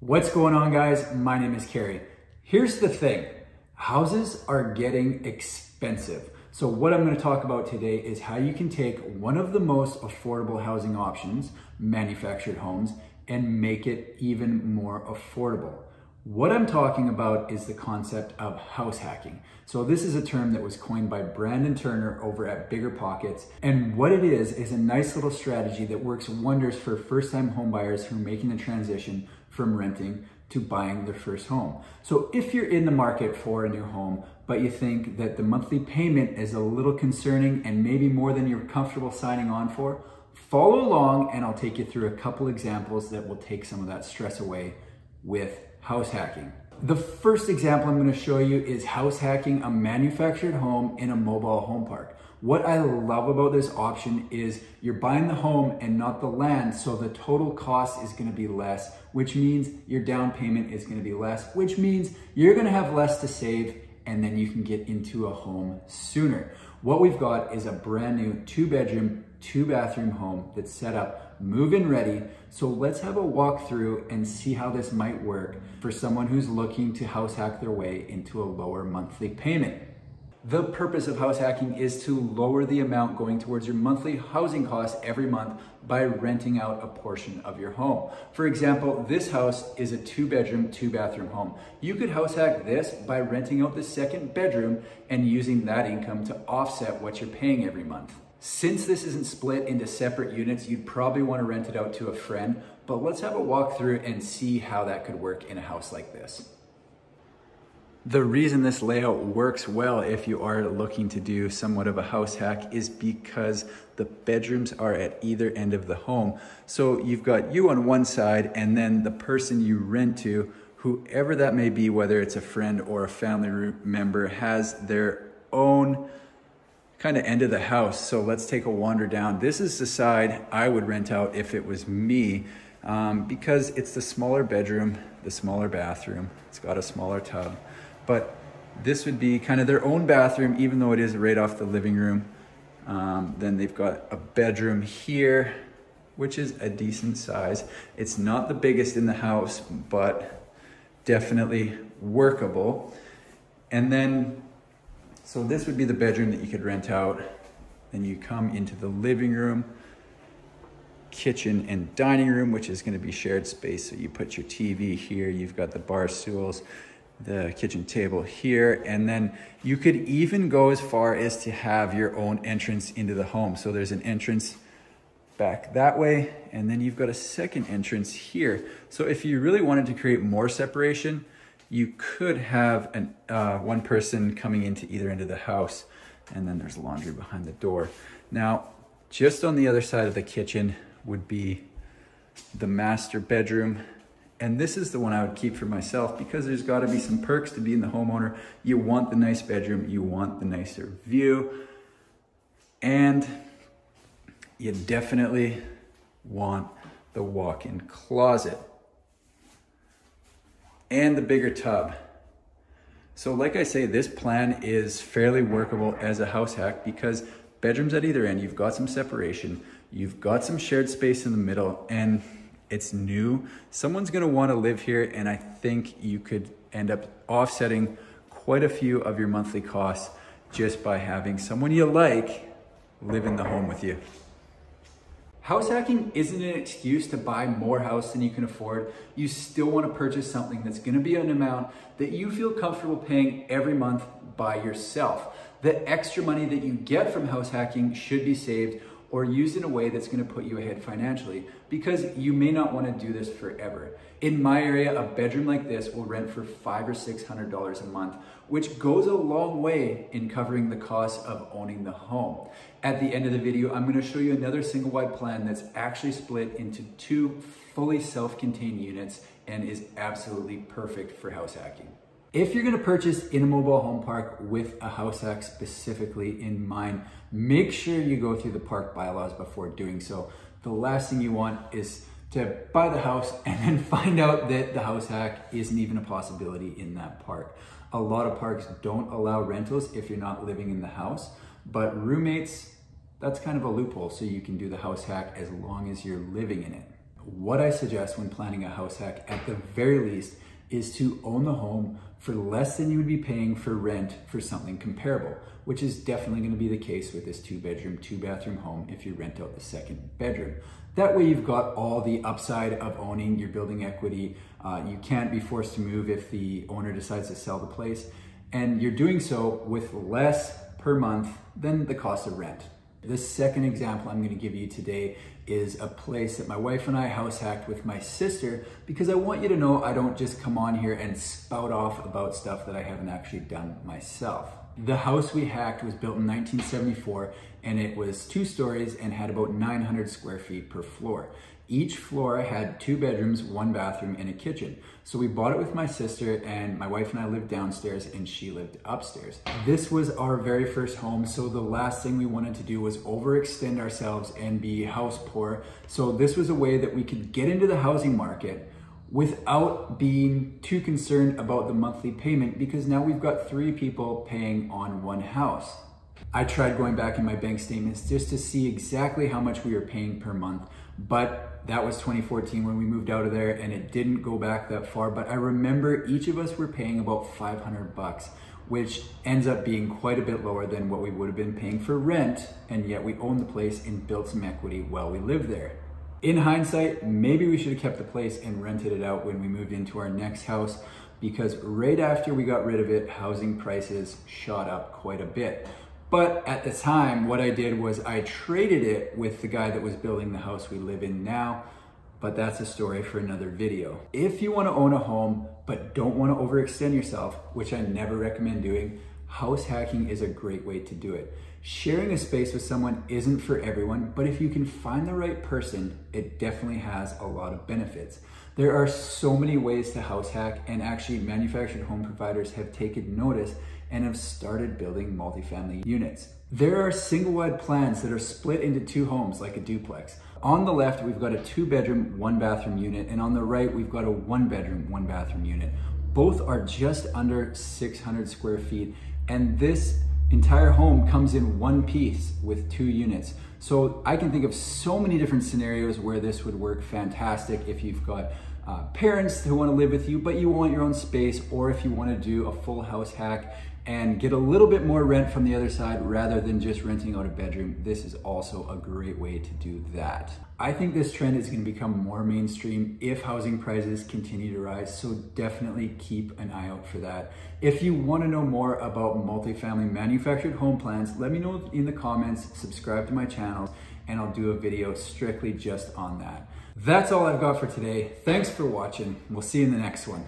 What's going on, guys? My name is Carrie. Here's the thing. Houses are getting expensive. So what I'm going to talk about today is how you can take one of the most affordable housing options, manufactured homes, and make it even more affordable. What I'm talking about is the concept of house hacking. So this is a term that was coined by Brandon Turner over at Bigger Pockets. And what it is a nice little strategy that works wonders for first-time homebuyers who are making the transition from renting to buying their first home. So if you're in the market for a new home, but you think that the monthly payment is a little concerning and maybe more than you're comfortable signing on for, follow along and I'll take you through a couple examples that will take some of that stress away with house hacking. The first example I'm going to show you is house hacking a manufactured home in a mobile home park. What I love about this option is you're buying the home and not the land, so the total cost is going to be less, which means your down payment is going to be less, which means you're going to have less to save, and then you can get into a home sooner. What we've got is a brand new 2-bedroom, 2-bathroom home that's set up, move-in ready. So let's have a walk through and see how this might work for someone who's looking to house hack their way into a lower monthly payment. The purpose of house hacking is to lower the amount going towards your monthly housing costs every month by renting out a portion of your home. For example, this house is a 2-bedroom, 2-bathroom home. You could house hack this by renting out the second bedroom and using that income to offset what you're paying every month. Since this isn't split into separate units, you'd probably want to rent it out to a friend, but let's have a walk through and see how that could work in a house like this. The reason this layout works well if you are looking to do somewhat of a house hack is because the bedrooms are at either end of the home. So you've got you on one side and then the person you rent to, whoever that may be, whether it's a friend or a family member, has their own kind of end of the house. So let's take a wander down. This is the side I would rent out if it was me, because it's the smaller bedroom, the smaller bathroom, it's got a smaller tub. But this would be kind of their own bathroom, even though it is right off the living room. Then they've got a bedroom here, which is a decent size. It's not the biggest in the house, but definitely workable. And then, so this would be the bedroom that you could rent out. Then you come into the living room, kitchen and dining room, which is going to be shared space. So you put your TV here, you've got the bar stools, the kitchen table here, and then you could even go as far as to have your own entrance into the home. So there's an entrance back that way, and then you've got a second entrance here. So if you really wanted to create more separation, you could have one person coming into either end of the house, and then there's laundry behind the door. Now, just on the other side of the kitchen would be the master bedroom. And this is the one I would keep for myself because there's got to be some perks to being the homeowner. You want the nice bedroom, you want the nicer view, and you definitely want the walk-in closet and the bigger tub. So like I say, this plan is fairly workable as a house hack because bedrooms at either end, you've got some separation, you've got some shared space in the middle, and it's new. Someone's gonna wanna live here, and I think you could end up offsetting quite a few of your monthly costs just by having someone you like live in the home with you. House hacking isn't an excuse to buy more house than you can afford. You still wanna purchase something that's gonna be an amount that you feel comfortable paying every month by yourself. The extra money that you get from house hacking should be saved or used in a way that's gonna put you ahead financially, because you may not wanna do this forever. In my area, a bedroom like this will rent for $500 or $600 a month, which goes a long way in covering the cost of owning the home. At the end of the video, I'm gonna show you another single wide plan that's actually split into 2 fully self-contained units and is absolutely perfect for house hacking. If you're gonna purchase in a mobile home park with a house hack specifically in mind, make sure you go through the park bylaws before doing so. The last thing you want is to buy the house and then find out that the house hack isn't even a possibility in that park. A lot of parks don't allow rentals if you're not living in the house, but roommates, that's kind of a loophole, so you can do the house hack as long as you're living in it. What I suggest when planning a house hack, at the very least, is to own the home for less than you would be paying for rent for something comparable, which is definitely going to be the case with this 2-bedroom, 2-bathroom home if you rent out the second bedroom. That way you've got all the upside of owning, your building equity. You can't be forced to move if the owner decides to sell the place, and you're doing so with less per month than the cost of rent. The second example I'm going to give you today is a place that my wife and I house hacked with my sister, because I want you to know I don't just come on here and spout off about stuff that I haven't actually done myself. The house we hacked was built in 1974, and it was 2 stories and had about 900 square feet per floor. Each floor had 2 bedrooms, 1 bathroom, and a kitchen. So we bought it with my sister, and my wife and I lived downstairs and she lived upstairs. This was our very first home, so the last thing we wanted to do was overextend ourselves and be house poor. So this was a way that we could get into the housing market without being too concerned about the monthly payment, because now we've got 3 people paying on 1 house. I tried going back in my bank statements just to see exactly how much we were paying per month, but that was 2014 when we moved out of there, and it didn't go back that far. But I remember each of us were paying about $500, which ends up being quite a bit lower than what we would have been paying for rent, and yet we owned the place and built some equity while we lived there. In hindsight, maybe we should have kept the place and rented it out when we moved into our next house, because right after we got rid of it, housing prices shot up quite a bit. But at the time, what I did was I traded it with the guy that was building the house we live in now, but that's a story for another video. If you want to own a home but don't want to overextend yourself, which I never recommend doing, house hacking is a great way to do it. Sharing a space with someone isn't for everyone, but if you can find the right person, it definitely has a lot of benefits. There are so many ways to house hack, and actually manufactured home providers have taken notice and have started building multifamily units. There are single-wide plans that are split into 2 homes like a duplex. On the left, we've got a 2-bedroom, 1-bathroom unit, and on the right, we've got a 1-bedroom, 1-bathroom unit. Both are just under 600 square feet, and this entire home comes in 1 piece with 2 units. So I can think of so many different scenarios where this would work fantastic if you've got parents who want to live with you, but you want your own space, or if you want to do a full house hack and get a little bit more rent from the other side rather than just renting out a bedroom. This is also a great way to do that. I think this trend is going to become more mainstream if housing prices continue to rise, so definitely keep an eye out for that. If you want to know more about multifamily manufactured home plans, let me know in the comments, subscribe to my channel, and I'll do a video strictly just on that. That's all I've got for today. Thanks for watching. We'll see you in the next one.